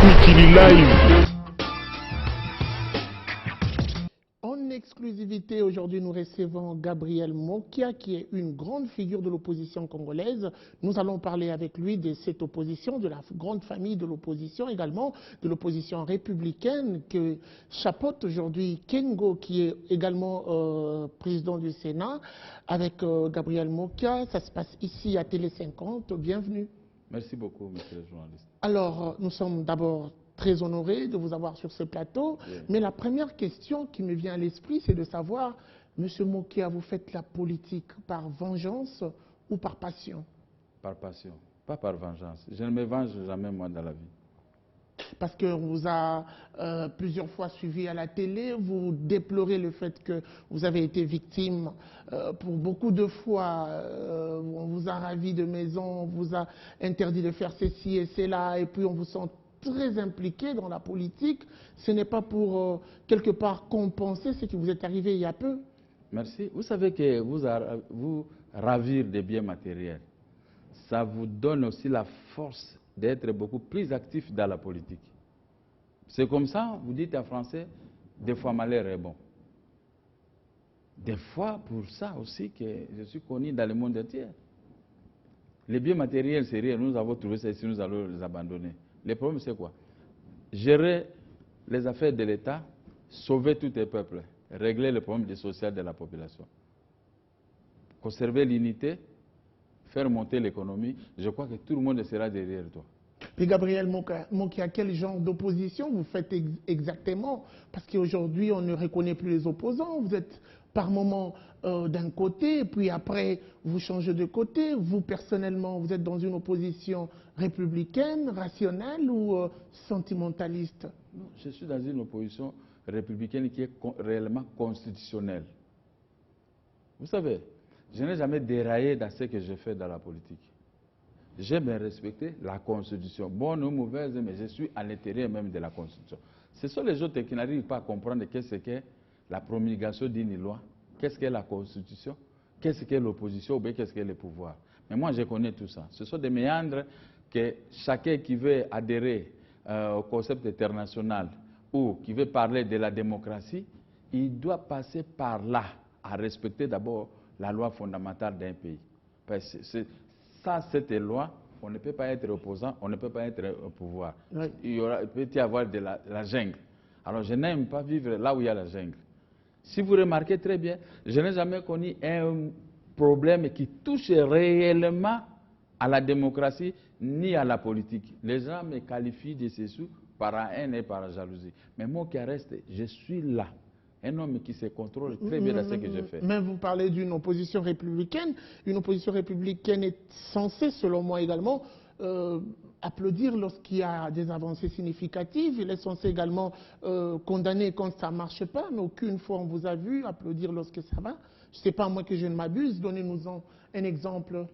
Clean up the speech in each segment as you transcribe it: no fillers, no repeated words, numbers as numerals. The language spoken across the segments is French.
Mikili Live. En exclusivité, aujourd'hui, nous recevons Gabriel Mokia, qui est une grande figure de l'opposition congolaise. Nous allons parler avec lui de cette opposition, de la grande famille de l'opposition, également de l'opposition républicaine que chapeaute aujourd'hui Kengo, qui est également président du Sénat, avec Gabriel Mokia. Ça se passe ici à Télé 50. Bienvenue. Merci beaucoup, monsieur le journaliste. Alors, nous sommes d'abord très honorés de vous avoir sur ce plateau. Oui. Mais la première question qui me vient à l'esprit, c'est de savoir, monsieur Mokia, vous faites la politique par vengeance ou par passion? Par passion, pas par vengeance. Je ne me venge jamais, moi, dans la vie. Parce qu'on vous a plusieurs fois suivi à la télé, vous déplorez le fait que vous avez été victime pour beaucoup de fois. On vous a ravi de maison, on vous a interdit de faire ceci et cela, et puis on vous sent très impliqué dans la politique. Ce n'est pas pour quelque part compenser ce qui vous est arrivé il y a peu? Merci. Vous savez que vous ravir des biens matériels, ça vous donne aussi la force d'être beaucoup plus actif dans la politique. C'est comme ça, vous dites en français, des fois malheur est bon. Des fois, pour ça aussi que je suis connu dans le monde entier. Les biens matériels, c'est rien. Nous avons trouvé ça ici, nous allons les abandonner. Le problème, c'est quoi? Gérer les affaires de l'État, sauver tous les peuples, régler le problème social de la population. Conserver l'unité, faire monter l'économie, je crois que tout le monde sera derrière toi. Puis Gabriel Mokia, quel genre d'opposition vous faites exactement? Parce qu'aujourd'hui, on ne reconnaît plus les opposants. Vous êtes par moment d'un côté, puis après, vous changez de côté. Vous, personnellement, vous êtes dans une opposition républicaine, rationnelle ou sentimentaliste? Non, je suis dans une opposition républicaine qui est réellement constitutionnelle. Vous savez, je n'ai jamais déraillé dans ce que je fais dans la politique. J'aime respecter la Constitution, bonne ou mauvaise, mais je suis à l'intérieur même de la Constitution. Ce sont les autres qui n'arrivent pas à comprendre qu'est-ce qu'est la promulgation d'une loi, qu'est-ce qu'est la Constitution, qu'est-ce qu'est l'opposition ou bien qu'est-ce qu'est le pouvoir. Mais moi, je connais tout ça. Ce sont des méandres que chacun qui veut adhérer au concept international ou qui veut parler de la démocratie, il doit passer par là, à respecter d'abord la loi fondamentale d'un pays. Parce que sans cette loi, on ne peut pas être opposant, on ne peut pas être au pouvoir. Oui. Il peut y avoir de la jungle. Alors je n'aime pas vivre là où il y a la jungle. Si vous remarquez très bien, je n'ai jamais connu un problème qui touche réellement à la démocratie ni à la politique. Les gens me qualifient de ceci par la haine et par la jalousie. Mais moi qui reste, je suis là. Un homme qui se contrôle très bien dans ce que je fais. Mais vous parlez d'une opposition républicaine. Une opposition républicaine est censée, selon moi également, applaudir lorsqu'il y a des avancées significatives. Il est censé également condamner quand ça ne marche pas, mais aucune fois on vous a vu applaudir lorsque ça va. Je ne sais pas, moi que je ne m'abuse, donnez-nous un exemple.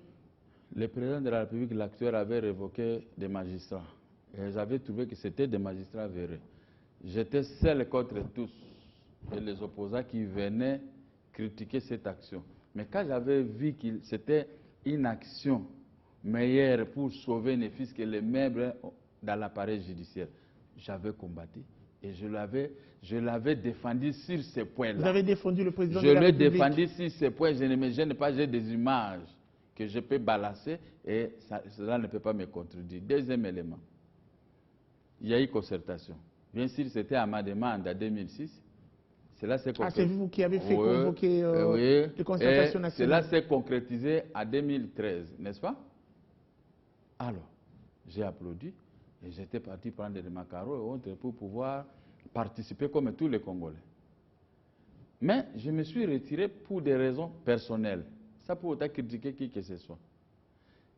Le président de la République, l'actuel, avait révoqué des magistrats. Et j'avais trouvé que c'était des magistrats véreux. J'étais seul contre tous. Et les opposants qui venaient critiquer cette action. Mais quand j'avais vu que c'était une action meilleure pour sauver les fils que les meubles dans l'appareil judiciaire, j'avais combattu. Et je l'avais défendu sur ces points-là. Vous avez défendu le président de la République? Je l'ai défendu sur ces points. Je ne me gêne pas, j'ai des images que je peux balancer et cela ne peut pas me contredire. Deuxième élément, il y a eu concertation. Bien sûr, c'était à ma demande en 2006. C'est vous qui avez fait convoquer les concertations nationales. Cela s'est concrétisé en 2013, n'est-ce pas? Alors, j'ai applaudi et j'étais parti prendre des macarons et autres pour pouvoir participer comme tous les Congolais. Mais je me suis retiré pour des raisons personnelles. Ça peut autant critiquer qui que ce soit.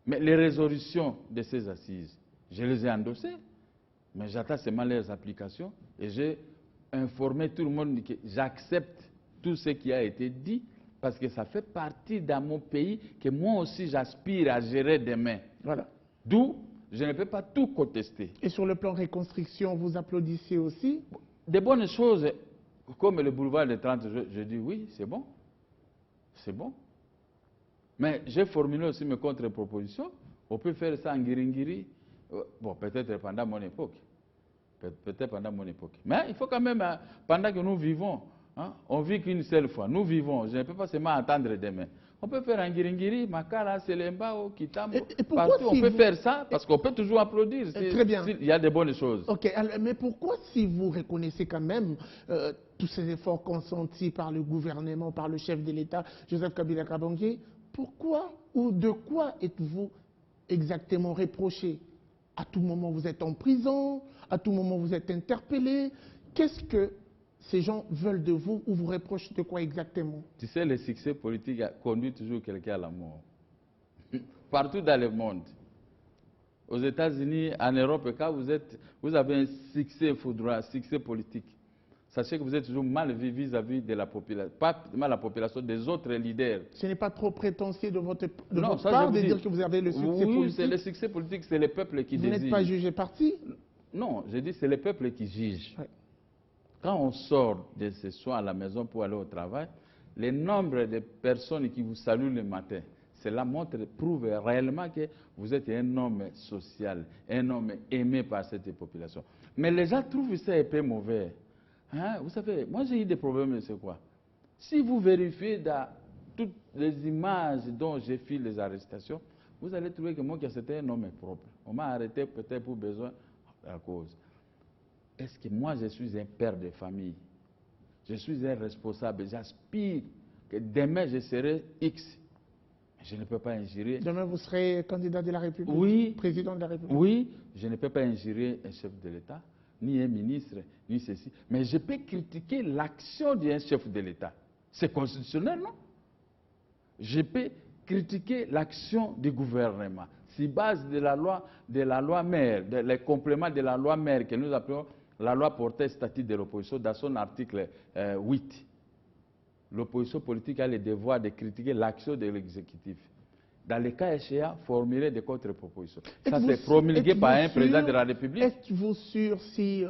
Mais les résolutions de ces assises, je les ai endossées, mais j'attends seulement leurs applications et j'ai informer tout le monde que j'accepte tout ce qui a été dit parce que ça fait partie de mon pays que moi aussi j'aspire à gérer demain. Voilà. D'où je ne peux pas tout contester. Et sur le plan reconstruction, vous applaudissez aussi? Des bonnes choses comme le boulevard des 30 jours, je dis oui, c'est bon. C'est bon. Mais j'ai formulé aussi mes contre-propositions. On peut faire ça en guiringiri. Bon, peut-être pendant mon époque. Peut-être pendant mon époque. Mais il faut quand même, pendant que nous vivons, hein, on vit qu'une seule fois. Nous vivons. Je ne peux pas seulement attendre demain. On peut faire un Ngiringiri, Makala, Selembao, Kitambo, partout. On peut faire ça parce qu'on peut toujours applaudir. Très bien. Il y a de bonnes choses. Ok, alors, mais pourquoi, si vous reconnaissez quand même tous ces efforts consentis par le gouvernement, par le chef de l'État, Joseph Kabila Kabange, pourquoi ou de quoi êtes-vous exactement reproché? À tout moment, vous êtes en prison, à tout moment, vous êtes interpellé. Qu'est-ce que ces gens veulent de vous ou vous reprochent de quoi exactement? Tu sais, le succès politique conduit toujours quelqu'un à la mort. Partout dans le monde. Aux États-Unis, en Europe, quand vous avez un succès foudroyant, un succès politique, sachez que vous êtes toujours mal vu vis-à-vis de la population, pas mal la population, des autres leaders. Ce n'est pas trop prétentieux de votre part de dire que vous avez le succès politique? Oui, c'est le succès politique, c'est le peuple qui décide. Vous n'êtes pas jugé parti? Non, je dis c'est le peuple qui juge. Ouais. Quand on sort de ce soir à la maison pour aller au travail, le nombre de personnes qui vous saluent le matin, cela prouve réellement que vous êtes un homme social, un homme aimé par cette population. Mais les gens trouvent ça un peu mauvais. Hein? Vous savez, moi j'ai eu des problèmes, c'est quoi? Si vous vérifiez dans toutes les images dont j'ai fait les arrestations, vous allez trouver que moi c'était un homme propre. On m'a arrêté peut-être pour besoin de la cause. Est-ce que moi, je suis un père de famille? Je suis un responsable. J'aspire que demain, je serai X. Je ne peux pas injurer. Demain, vous serez candidat de la République? Oui. Président de la République? Oui. Je ne peux pas injurer un chef de l'État, ni un ministre, ni ceci. Mais je peux critiquer l'action d'un chef de l'État. C'est constitutionnel, non? Je peux critiquer l'action du gouvernement. Si base de la loi mère, les compléments de la loi mère que nous appelons la loi portant statut de l'opposition, dans son article 8, l'opposition politique a le devoir de critiquer l'action de l'exécutif. Dans les cas échéants, formuler des contre-propositions. Ça, c'est promulgué par un président de la République. Êtes-vous sûr, si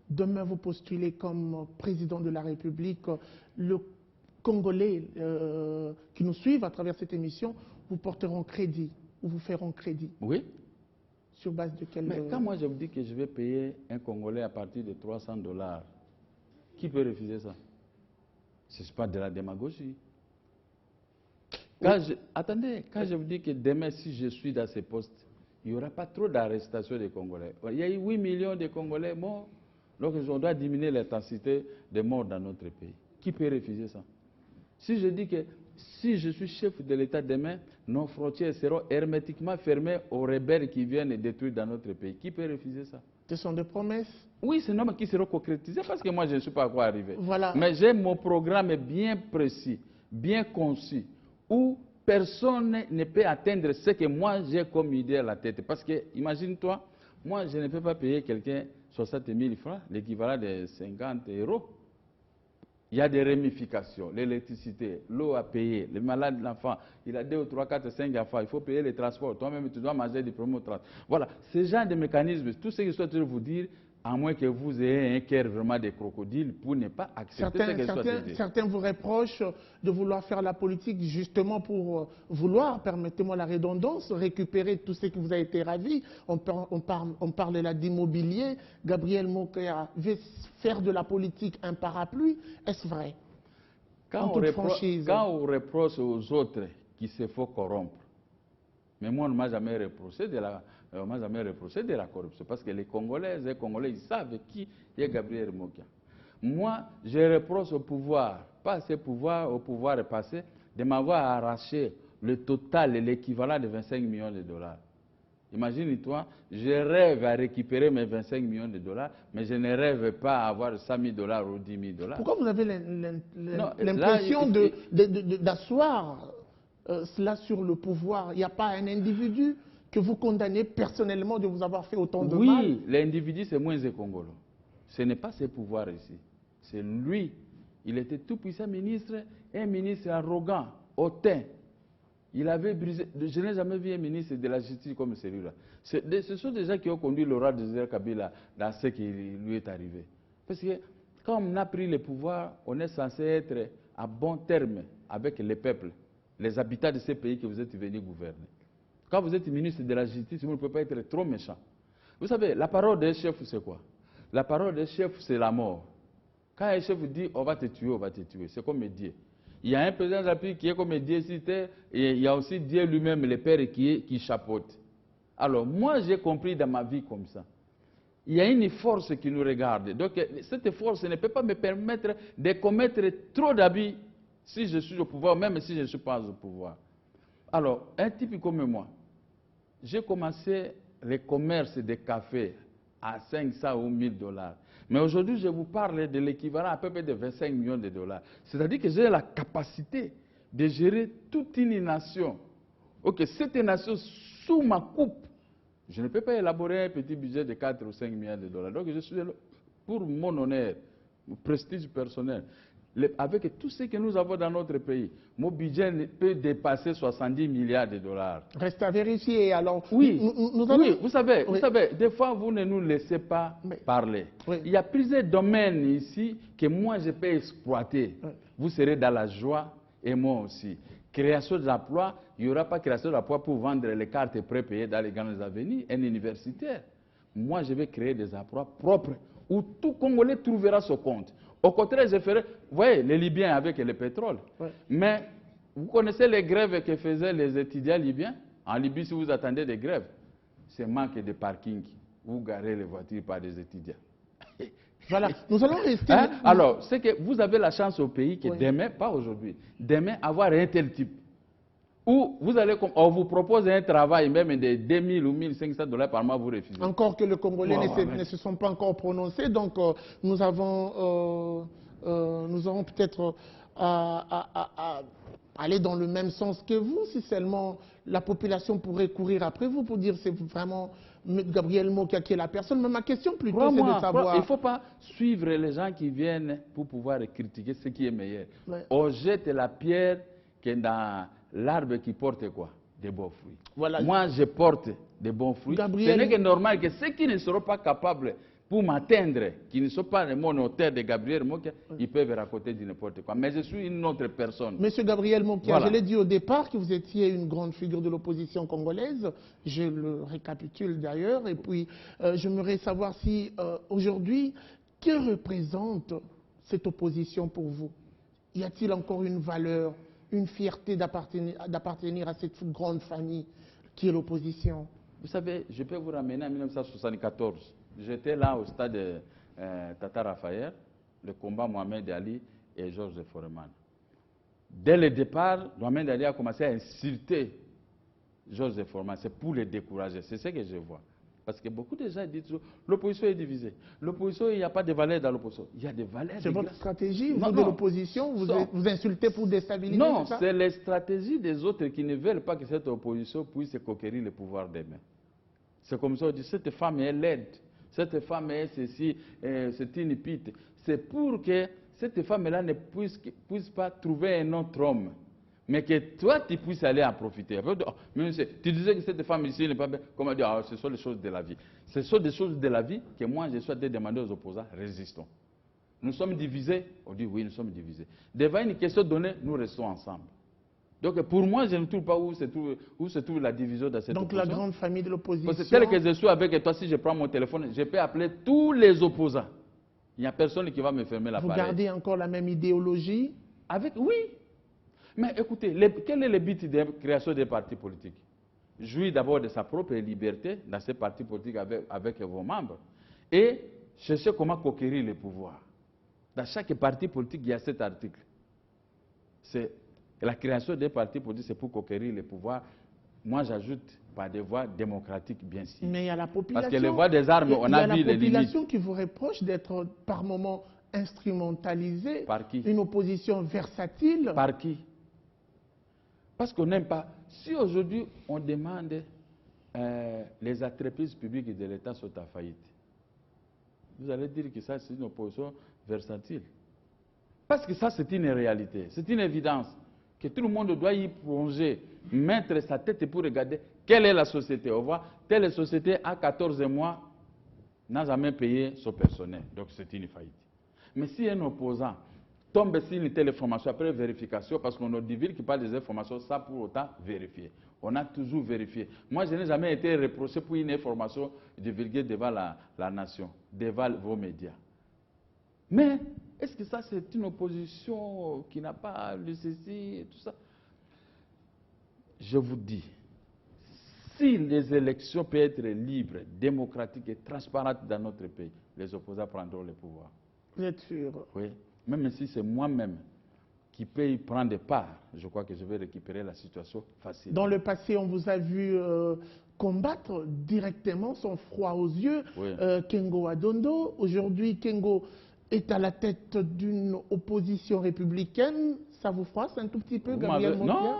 demain vous postulez comme président de la République, le Congolais qui nous suivent à travers cette émission vous porteront crédit ou vous feront crédit? Oui. Sur base de quel... Mais quand moi je vous dis que je vais payer un Congolais à partir de $300, qui peut refuser ça? Ce n'est pas de la démagogie. Attendez, quand je vous dis que demain, si je suis dans ces postes, il n'y aura pas trop d'arrestations des Congolais. Il y a eu 8 millions de Congolais morts, donc on doit diminuer l'intensité des morts dans notre pays. Qui peut refuser ça? Si je dis que si je suis chef de l'État demain, nos frontières seront hermétiquement fermées aux rebelles qui viennent détruire dans notre pays. Qui peut refuser ça? Ce sont des promesses? Oui, c'est normal qui seront concrétisées parce que moi je ne suis pas encore arrivé. Voilà. Mais j'ai mon programme bien précis, bien conçu, où personne ne peut atteindre ce que moi j'ai comme idée à la tête. Parce que, imagine-toi, moi je ne peux pas payer quelqu'un 60 000 francs, l'équivalent de 50 €. Il y a des ramifications, l'électricité, l'eau à payer, le malade, l'enfant, il a 2 ou 3, 4, 5 enfants, il faut payer les transports, toi-même tu dois manger du promo transport. Voilà, ce genre de mécanismes, tout ce que je souhaite vous dire, à moins que vous ayez un cœur vraiment de crocodile pour ne pas accepter ce que je souhaite dire. Certains vous reprochent de vouloir faire la politique justement pour vouloir, permettez-moi la redondance, récupérer tout ce qui vous a été ravi. On parle là d'immobilier. Gabriel Mokia veut faire de la politique un parapluie. Est-ce vrai? Quand on reproche aux autres qu'il se faut corrompre, mais moi, on ne m'a jamais reproché de la corruption. Parce que les Congolais ils savent qui est Gabriel Mokia. Moi, je reproche au pouvoir, pas ce pouvoir, au pouvoir passé, de m'avoir arraché le total, l'équivalent de 25 millions de dollars. Imagine-toi, je rêve à récupérer mes 25 millions de dollars, mais je ne rêve pas à avoir 100 000 $ ou 10 000 $. Pourquoi vous avez l'impression d'asseoir cela sur le pouvoir? Il n'y a pas un individu que vous condamnez personnellement de vous avoir fait autant de mal? Oui, l'individu c'est moins Congolais. Ce n'est pas ses pouvoirs ici. C'est lui. Il était tout puissant ministre, un ministre arrogant, hautain. Il avait brisé. Je n'ai jamais vu un ministre de la justice comme celui-là. Ce sont des gens qui ont conduit le roi de Joseph Kabila dans ce qui lui est arrivé. Parce que quand on a pris le pouvoir, on est censé être à bon terme avec les peuples, les habitants de ces pays que vous êtes venus gouverner. Quand vous êtes ministre de la justice, vous ne pouvez pas être trop méchant. Vous savez, la parole d'un chef, c'est quoi? La parole des chefs, c'est la mort. Quand un chef dit on va te tuer, on va te tuer. C'est comme Dieu. Il y a un président de la République qui est comme Dieu cité, et il y a aussi Dieu lui-même, le Père, qui chapeaute. Alors, moi, j'ai compris dans ma vie comme ça. Il y a une force qui nous regarde. Donc, cette force ne peut pas me permettre de commettre trop d'abus si je suis au pouvoir, même si je ne suis pas au pouvoir. Alors, un type comme moi, j'ai commencé le commerce de café à 500 ou 1000 dollars. Mais aujourd'hui, je vous parle de l'équivalent à peu près de 25 millions de dollars. C'est-à-dire que j'ai la capacité de gérer toute une nation. Ok, cette nation sous ma coupe, je ne peux pas élaborer un petit budget de 4 ou 5 milliards de dollars. Donc, je suis là pour mon honneur, mon prestige personnel. Avec tout ce que nous avons dans notre pays, mon budget peut dépasser 70 milliards de dollars. Reste à vérifier. Alors, oui, oui, vous savez, des fois, vous ne nous laissez pas parler. Oui. Il y a plusieurs domaines ici que moi, je peux exploiter. Oui. Vous serez dans la joie et moi aussi. Création d'emplois, il n'y aura pas création d'emplois pour vendre les cartes prépayées dans les grandes avenues, un universitaire. Moi, je vais créer des emplois propres où tout Congolais trouvera son compte. Au contraire, je ferai, vous voyez, les Libyens avec le pétrole. Oui. Mais vous connaissez les grèves que faisaient les étudiants libyens? En Libye, si vous attendez des grèves, c'est manque de parking. Vous garez les voitures par des étudiants. Voilà, nous allons rester... Hein? Alors, c'est que vous avez la chance au pays que demain, pas aujourd'hui, demain avoir un tel type. Où vous allez, on vous propose un travail même de 2000 ou 1500 dollars par mois, vous refusez. Encore que les Congolais ne se sont pas encore prononcés, donc nous avons peut-être à aller dans le même sens que vous, si seulement la population pourrait courir après vous pour dire c'est vraiment Gabriel Mokia qui est la personne. Mais ma question plutôt c'est de savoir... Il ne faut pas suivre les gens qui viennent pour pouvoir critiquer ce qui est meilleur. Ouais. On jette la pierre qui est dans l'arbre qui porte quoi? Des bons fruits. Voilà. Moi, je porte des bons fruits. Gabriel... Ce n'est que normal que ceux qui ne seront pas capables pour m'atteindre, qui ne sont pas mon auteur de Gabriel Mokia, ils peuvent raconter du n'importe quoi. Mais je suis une autre personne. Monsieur Gabriel Mokia, je l'ai dit au départ que vous étiez une grande figure de l'opposition congolaise. Je le récapitule d'ailleurs. Et puis, j'aimerais savoir si aujourd'hui, que représente cette opposition pour vous? Y a-t-il encore une valeur, une fierté d'appartenir à cette grande famille qui est l'opposition? Vous savez, je peux vous ramener en 1974. J'étais là au stade Tata Raphaël, le combat Mohamed Ali et Georges Foreman. Dès le départ, Mohamed Ali a commencé à insulter Georges Foreman. C'est pour les décourager. C'est ce que je vois. Parce que beaucoup de gens disent l'opposition est divisée. L'opposition, il n'y a pas de valeur dans l'opposition. Il y a des valeurs. C'est votre stratégie, vous, de l'opposition, vous insultez pour déstabiliser? Non, c'est la stratégie des autres qui ne veulent pas que cette opposition puisse conquérir le pouvoir demain. C'est comme ça, on dit cette femme est laide. Cette femme est ceci, c'est une pite. C'est pour que cette femme-là ne puisse pas trouver un autre homme. Mais que toi, tu puisses aller en profiter. Tu disais que cette femme ici n'est pas bien. Comment dire, ce sont les choses de la vie. Ce sont des choses de la vie que moi, je souhaite demander aux opposants, résistons. Nous sommes divisés, on dit oui, nous sommes divisés. Devant une question donnée, nous restons ensemble. Donc pour moi, je ne trouve pas où se trouve la division dans cette opposition. Donc la grande famille de l'opposition. Parce que tel que je suis avec toi, si je prends mon téléphone, je peux appeler tous les opposants. Il n'y a personne qui va me fermer l'appareil. Vous gardez encore la même idéologie? Oui. Mais écoutez, quel est le but de la création des partis politiques? Jouir d'abord de sa propre liberté dans ces partis politiques avec vos membres et chercher comment conquérir le pouvoir. Dans chaque parti politique, il y a cet article. C'est la création des partis politiques, c'est pour conquérir le pouvoir. Moi, j'ajoute par des voies démocratiques, bien sûr. Mais il y a la population. Parce que les voies des armes, on a vu les limites. Il y a la population qui vous reproche d'être par moments instrumentalisée. Par qui? Une opposition versatile. Par qui? Parce qu'on n'aime pas. Si aujourd'hui on demande les entreprises publiques de l'État sont en faillite, vous allez dire que ça c'est une opposition versatile. Parce que ça c'est une réalité, c'est une évidence que tout le monde doit y plonger, mettre sa tête pour regarder quelle est la société. On voit, telle société à 14 mois n'a jamais payé son personnel, donc c'est une faillite. Mais si un opposant tombe sur une telle information après vérification, parce qu'on nous divulgue qui parle des informations sans pour autant vérifier. On a toujours vérifié. Moi, je n'ai jamais été reproché pour une information divulguée devant la nation, devant vos médias. Mais est-ce que ça, c'est une opposition qui n'a pas le ceci et tout ça? Je vous dis, si les élections peuvent être libres, démocratiques et transparentes dans notre pays, les opposants prendront le pouvoir. Vous êtes sûr? Oui. Même si c'est moi-même qui peux y prendre part, je crois que je vais récupérer la situation facilement. Dans le passé, on vous a vu combattre directement, sans froid aux yeux, Oui. Kengo Adondo. Aujourd'hui, Kengo est à la tête d'une opposition républicaine. Ça vous froisse un tout petit peu, Gabriel Monkia? Non.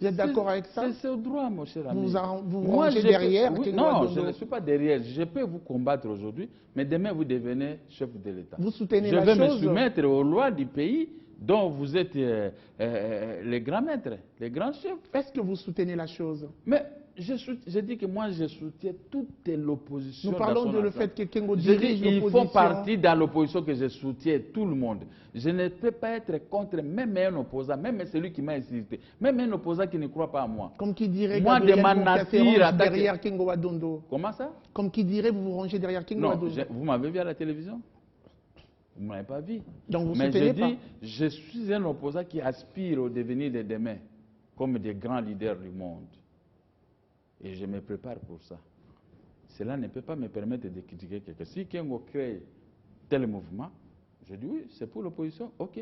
Vous êtes d'accord avec ça? C'est au droit, mon cher ami. Vous rangez derrière Kengo Non, Adondo. je ne suis pas derrière. Je peux vous combattre aujourd'hui, mais demain vous devenez chef de l'État. Vous soutenez je la vais chose? me soumettre aux lois du pays dont vous êtes les grands maîtres, les grands chefs. Est-ce que vous soutenez la chose? Mais je dis que moi je soutiens toute l'opposition. Nous parlons de le fait que Kengo je dirige dis, ils l'opposition. font partie dans l'opposition que je soutiens tout le monde. Je ne peux pas être contre même un opposant, même celui qui m'a insulté, même un opposant qui ne croit pas à moi. Comme qui dirait moi, Gabriel de ma Monkia se nature, range derrière Kengo Adondo. Comment ça? Comme qui dirait vous vous rangez derrière Kengo Non, Adondo. vous m'avez vu à la télévision? Vous ne m'avez pas vu. Donc vous Mais soutenez je pas? dis, je suis un opposant qui aspire au devenir de demain, comme des grands leaders du monde. Et je me prépare pour ça. Cela ne peut pas me permettre de critiquer quelqu'un. Si Kengo crée tel mouvement, je dis oui, c'est pour l'opposition, ok,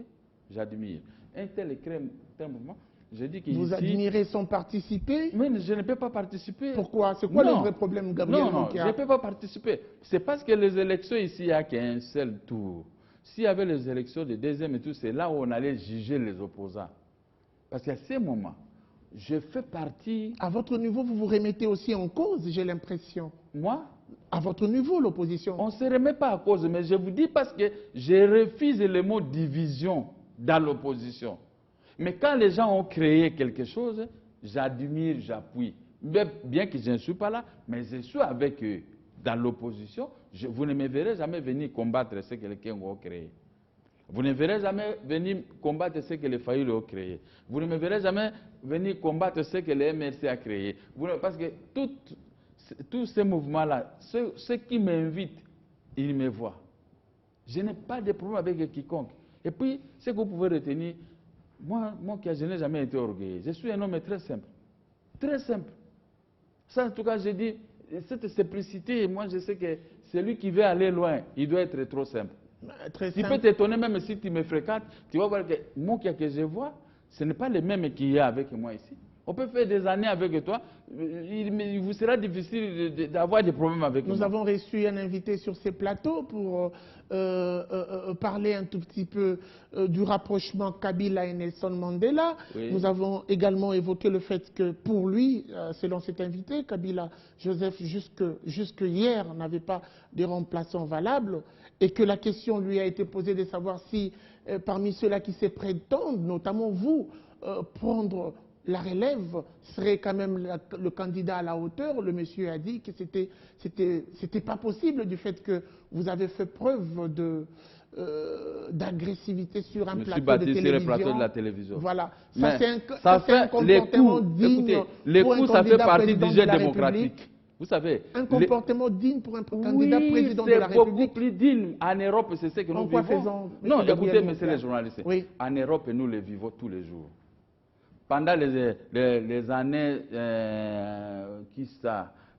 j'admire. Un tel crée tel mouvement, je dis qu'il Vous admirez sans participer? Mais je ne peux pas participer. Pourquoi? C'est quoi le vrai problème, Gabriel Monkia? Je ne peux pas participer. C'est parce que les élections ici, il n'y a qu'un seul tour. S'il y avait les élections de deuxième tour, c'est là où on allait juger les opposants. Parce qu'à ce moment, je fais partie... À votre niveau, vous vous remettez aussi en cause, j'ai l'impression. Moi? À votre niveau, l'opposition. On ne se remet pas en cause, mais je vous dis parce que je refuse le mot division dans l'opposition. Mais quand les gens ont créé quelque chose, j'admire, j'appuie. Bien que je ne suis pas là, mais je suis avec eux dans l'opposition. Vous ne me verrez jamais venir combattre ce que les Kengo ont créé. Vous ne verrez jamais venir combattre ce que les Fayulu ont créé. Vous ne me verrez jamais venir combattre ce que les MRC a créé. Parce que tous ces mouvements-là, ceux qui m'invitent, ils me voient. Je n'ai pas de problème avec quiconque. Et puis, ce que vous pouvez retenir, moi je n'ai jamais été orgueilleux. Je suis un homme très simple. Très simple. Ça, en tout cas, je dis, cette simplicité, moi je sais que celui qui veut aller loin, il doit être trop simple. Tu peux t'étonner même si tu me fréquentes, tu vas voir que moi que je vois, ce n'est pas le même qu'il y a avec moi ici. On peut faire des années avec toi, il vous sera difficile d'avoir des problèmes avec moi. Nous avons reçu un invité sur ces plateaux pour parler un tout petit peu du rapprochement Kabila et Nelson Mandela. Oui. Nous avons également évoqué le fait que pour lui, selon cet invité, Kabila Joseph jusque hier n'avait pas de remplaçant valable et que la question lui a été posée de savoir si parmi ceux-là qui se prétendent, notamment vous, prendre la relève serait quand même le candidat à la hauteur. Le monsieur a dit que c'était pas possible du fait que vous avez fait preuve d'agressivité sur un plateau de télévision. Sur le plateau de la télévision. Voilà. Ça, c'est un comportement digne. Écoutez, les coups, ça fait partie du jeu démocratique. Vous savez, un comportement digne pour un candidat président de la République. C'est beaucoup plus digne. En Europe, c'est ce que nous vivons. Non, écoutez, messieurs les journalistes. Oui. En Europe, nous le vivons tous les jours. Pendant les années,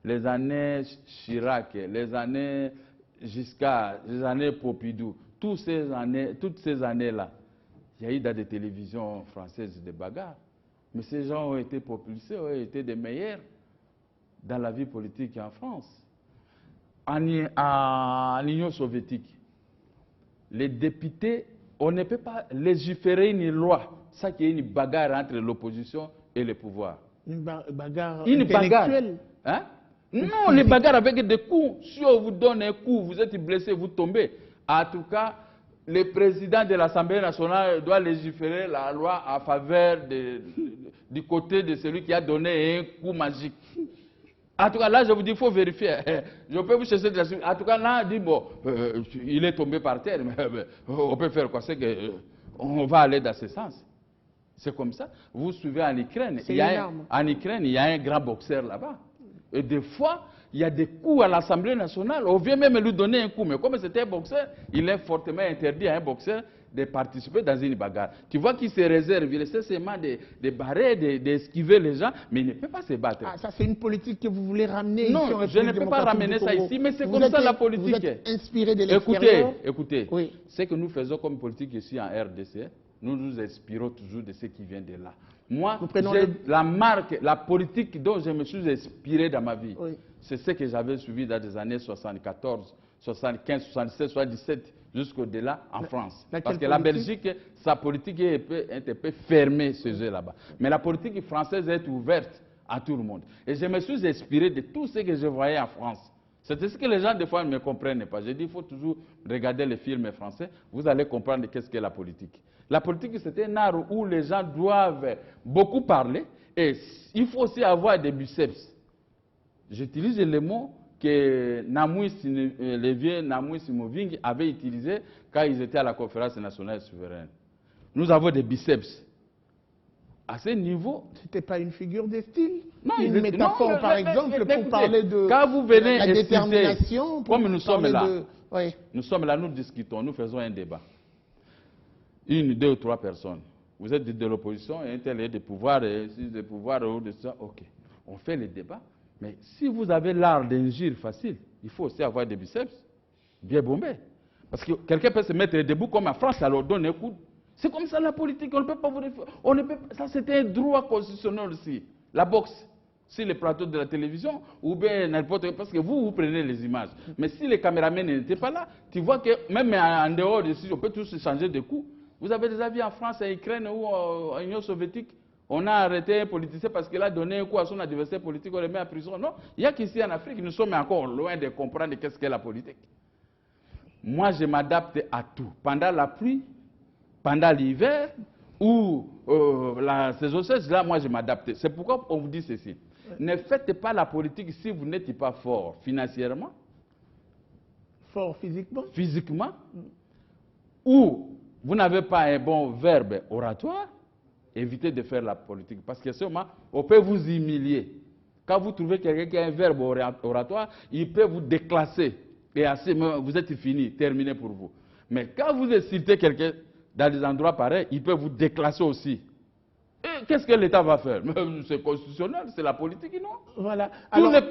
les années Chirac, les années Giscard, les années Pompidou, toutes ces années-là, il y a eu dans des télévisions françaises des bagarres. Mais ces gens ont été propulsés, ont été des meilleurs dans la vie politique en France. En Union soviétique, les députés, on ne peut pas légiférer une loi. Ça qui est une bagarre entre l'opposition et le pouvoir. Une bagarre intellectuelle. Bagarre. Hein? Non, les bagarres avec des coups. Si on vous donne un coup, vous êtes blessé, vous tombez. En tout cas, le président de l'Assemblée nationale doit légiférer la loi en faveur du côté de celui qui a donné un coup magique. En tout cas, là, je vous dis, il faut vérifier. Je peux vous chercher de la... En tout cas, là, on dit, bon, il est tombé par terre, mais on peut faire quoi? C'est que... on va aller dans ce sens. C'est comme ça. Vous suivez en Ukraine, en Ukraine, il y a un grand boxeur là-bas. Et des fois, il y a des coups à l'Assemblée nationale. On vient même lui donner un coup. Mais comme c'était un boxeur, il est fortement interdit à un boxeur de participer dans une bagarre. Tu vois qu'il se réserve, il essaie seulement de barrer, d'esquiver les gens, mais il ne peut pas se battre. Ah, ça c'est une politique que vous voulez ramener non, ici en je ne peux pas ramener ça ici, mais c'est comme ça la politique. Vous êtes inspiré de l'extérieur. Écoutez, oui. Ce que nous faisons comme politique ici en RDC, nous nous inspirons toujours de ce qui vient de là. Moi, la politique dont je me suis inspiré dans ma vie, oui. C'est ce que j'avais suivi dans les années 74, 75, 76, 77, jusqu'au-delà en France. Parce que la Belgique, sa politique est un peu fermée, ce jeu là-bas. Mais la politique française est ouverte à tout le monde. Et je me suis inspiré de tout ce que je voyais en France. C'est ce que les gens, des fois, ne me comprennent pas. Je dis, il faut toujours regarder les films français. Vous allez comprendre qu'est-ce qu'est la politique. La politique, c'est un art où les gens doivent beaucoup parler. Et il faut aussi avoir des biceps. J'utilise le mot que le vieux Namouy Simoving avait utilisé quand ils étaient à la conférence nationale souveraine. Nous avons des biceps. À ce niveau... C'était pas une figure de style? Non, une métaphore, par exemple, pour parler de quand vous venez la détermination. Comme nous sommes là, oui. Nous sommes là, nous discutons, nous faisons un débat. 1, 2 ou 3 personnes. Vous êtes de l'opposition, et un tel est de pouvoir, et de pouvoir, ou de ça, ok. On fait le débat. Mais si vous avez l'art d'injure facile, il faut aussi avoir des biceps bien bombés. Parce que quelqu'un peut se mettre debout comme en France, ça leur donne un coup. C'est comme ça la politique, on ne peut pas vous... On ne peut, ça c'était un droit constitutionnel aussi. La boxe, sur les plateaux de la télévision, ou bien n'importe... Parce que vous prenez les images. Mais si les caméramans n'étaient pas là, tu vois que même en dehors d'ici, on peut tous changer de coup. Vous avez déjà vu en France, en Ukraine ou en Union soviétique, on a arrêté un politicien parce qu'il a donné un coup à son adversaire politique, on le met en prison. Non, il y a qu'ici en Afrique, nous sommes encore loin de comprendre qu'est-ce qu'est la politique. Moi, je m'adapte à tout. Pendant la pluie, pendant l'hiver, ou la saison sèche, là, moi, je m'adapte. C'est pourquoi on vous dit ceci. Ne faites pas la politique si vous n'êtes pas fort financièrement. Fort physiquement. Physiquement. Ou vous n'avez pas un bon verbe oratoire. Évitez de faire la politique. Parce que seulement, on peut vous humilier. Quand vous trouvez quelqu'un qui a un verbe oratoire, il peut vous déclasser. Et assez, vous êtes fini, terminé pour vous. Mais quand vous insultez quelqu'un dans des endroits pareils, il peut vous déclasser aussi. Et qu'est-ce que l'État va faire? C'est constitutionnel, c'est la politique, non? Voilà.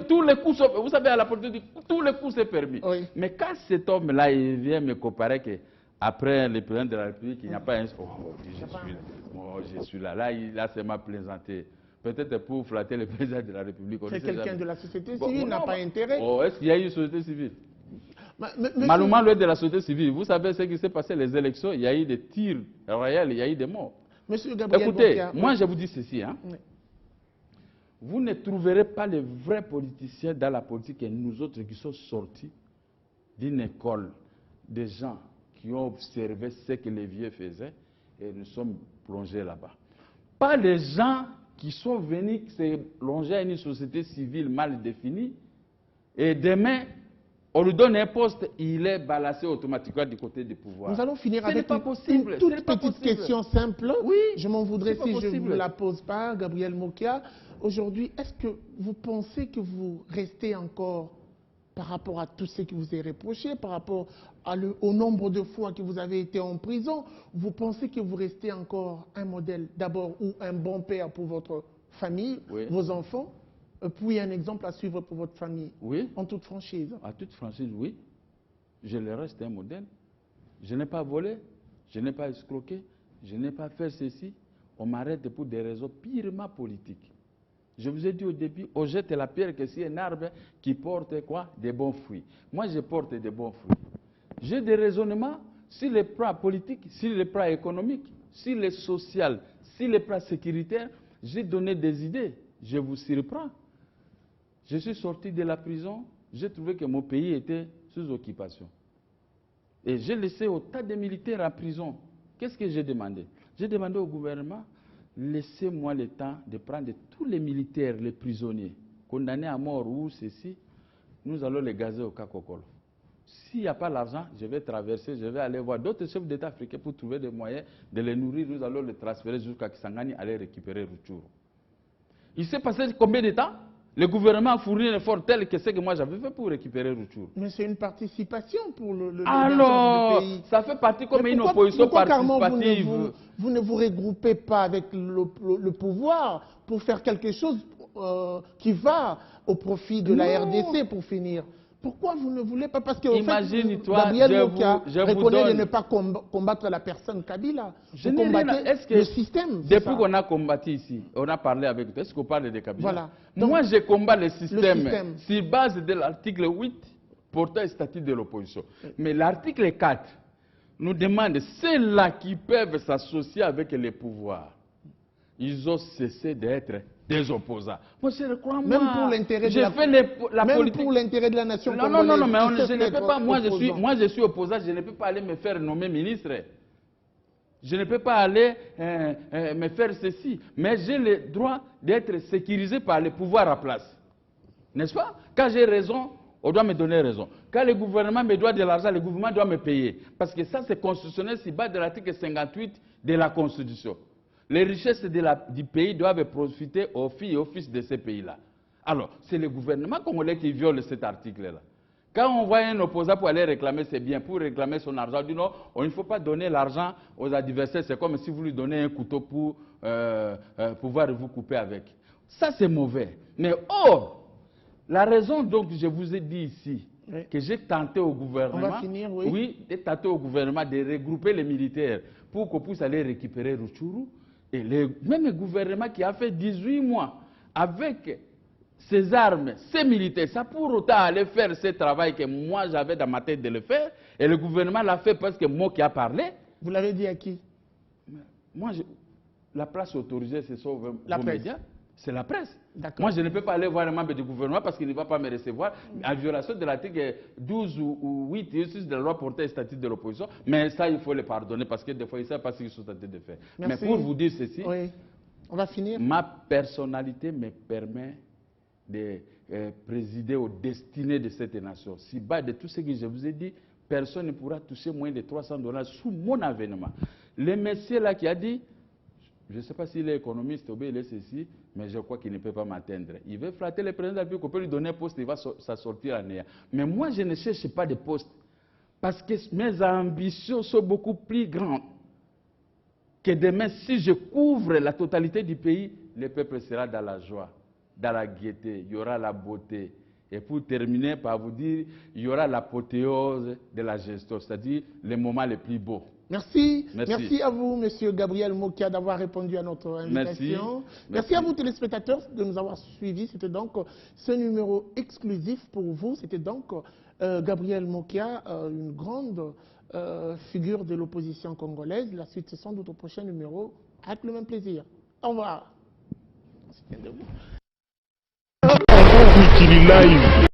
Tous les coups, vous savez, à la politique, tous les coups, c'est permis. Oui. Mais quand cet homme-là, il vient me comparer que après le président de la République, il n'y a pas un... je suis là. Là, il a seulement plaisanté. Peut-être pour flatter le président de la République. C'est quelqu'un de la société civile, n'a pas intérêt. Est-ce qu'il y a eu une société civile? Malheureusement, de la société civile. Vous savez ce qui s'est passé, les élections, il y a eu des tirs réels, il y a eu des morts. Monsieur Gabriel Écoutez, Boccia, moi je vous dis ceci. Hein. Oui. Vous ne trouverez pas les vrais politiciens dans la politique et nous autres qui sommes sortis d'une école, des gens qui ont observé ce que les vieux faisaient et nous sommes plongés là-bas. Pas les gens qui sont venus se plonger à une société civile mal définie et demain, on lui donne un poste, il est balancé automatiquement du côté du pouvoir. Nous allons finir avec une toute petite question simple. Oui, je m'en voudrais si je ne vous la pose pas, Gabriel Boccia. Aujourd'hui, est-ce que vous pensez que vous restez encore, par rapport à tout ce qui vous est reproché, par rapport au nombre de fois que vous avez été en prison, vous pensez que vous restez encore un modèle d'abord ou un bon père pour votre famille, oui, vos enfants, puis un exemple à suivre pour votre famille, oui, en toute franchise? En toute franchise, oui. Je le reste un modèle. Je n'ai pas volé, je n'ai pas escroqué, je n'ai pas fait ceci. On m'arrête pour des raisons purement politiques. Je vous ai dit au début, on jette la pierre que c'est un arbre qui porte quoi? Des bons fruits. Moi, je porte des bons fruits. J'ai des raisonnements sur les plans politiques, sur les plans économiques, sur les social, sur les plans sécuritaires. J'ai donné des idées. Je vous surprends. Je suis sorti de la prison, j'ai trouvé que mon pays était sous occupation. Et j'ai laissé autant de militaires en prison. Qu'est-ce que j'ai demandé? J'ai demandé au gouvernement, laissez-moi le temps de prendre tous les militaires, les prisonniers, condamnés à mort ou ceci, nous allons les gazer au Kakokolo. S'il n'y a pas l'argent, je vais traverser, je vais aller voir d'autres chefs d'État africains pour trouver des moyens de les nourrir. Nous allons les transférer jusqu'à Kisangani, aller récupérer Rutshuru. Il s'est passé combien de temps? Le gouvernement a fourni un effort tel que ce que moi j'avais fait pour récupérer Rutshuru. Mais c'est une participation pour le Alors, pays. ça fait partie comme une opposition participative. Vous ne vous regroupez pas avec le pouvoir pour faire quelque chose qui va au profit de la RDC pour finir? Pourquoi vous ne voulez pas? Parce que imagine-toi, Gabriel Mokia reconnaît de ne pas combattre la personne Kabila. Vous combattez le système. Depuis qu'on a combattu ici, on a parlé avec toi. Est-ce qu'on parle de Kabila? Voilà. Donc, moi, je combats le système sur base de l'article 8 portant le statut de l'opposition. Mais l'article 4 nous demande ceux-là qui peuvent s'associer avec les pouvoirs. Ils ont cessé d'être des opposants. Moi, je le crois, même pour l'intérêt de pour l'intérêt de la nation congolaise. Non, mais je ne peux pas. Moi, je suis opposant. Je ne peux pas aller me faire nommer ministre. Je ne peux pas aller me faire ceci. Mais j'ai le droit d'être sécurisé par les pouvoirs à place. N'est-ce pas? Quand j'ai raison, on doit me donner raison. Quand le gouvernement me doit de l'argent, le gouvernement doit me payer. Parce que ça, c'est constitutionnel, c'est bas de l'article 58 de la Constitution. Les richesses du pays doivent profiter aux filles et aux fils de ces pays-là. Alors, c'est le gouvernement congolais qui viole cet article-là. Quand on voit un opposant pour aller réclamer ses biens, pour réclamer son argent, on dit non, il ne faut pas donner l'argent aux adversaires. C'est comme si vous lui donnez un couteau pour pouvoir vous couper avec. Ça, c'est mauvais. Mais la raison donc je vous ai dit ici, que j'ai tenté au gouvernement, on va finir, j'ai tenté au gouvernement de regrouper les militaires pour qu'on puisse aller récupérer Rutshuru. Et même le gouvernement qui a fait 18 mois avec ses armes, ses militaires, ça pour autant aller faire ce travail que moi j'avais dans ma tête de le faire, et le gouvernement l'a fait parce que moi qui a parlé. Vous l'avez dit à qui? Moi, la presse autorisée, c'est ça vos médias, c'est la presse. Moi, je ne peux pas aller voir un membre du gouvernement parce qu'il ne va pas me recevoir en violation de l'article 12 ou 8 et 6 de la loi portant le statut de l'opposition. Mais ça, il faut le pardonner parce que des fois, ils ne savent pas ce qu'ils sont tentés de faire. Merci. Mais pour vous dire ceci, on va finir. Ma personnalité me permet de présider aux destinées de cette nation. Si bas de tout ce que je vous ai dit, personne ne pourra toucher moins de $300 sous mon avènement. Le monsieur là qui a dit, je ne sais pas s'il est économiste ou bien il est ceci, mais je crois qu'il ne peut pas m'atteindre. Il veut flatter le président de la République, on peut lui donner un poste, il va s'assortir à néant. Mais moi, je ne cherche pas de poste parce que mes ambitions sont beaucoup plus grandes. Que demain, si je couvre la totalité du pays, le peuple sera dans la joie, dans la gaieté, il y aura la beauté. Et pour terminer par vous dire, il y aura l'apothéose de la gestion, c'est-à-dire le moment le plus beau. Merci. Merci à vous, Monsieur Gabriel Mokia, d'avoir répondu à notre invitation. Merci à vous, téléspectateurs, de nous avoir suivis. C'était donc ce numéro exclusif pour vous. C'était donc Gabriel Mokia, une grande figure de l'opposition congolaise. La suite, c'est sans doute au prochain numéro. Avec le même plaisir. Au revoir.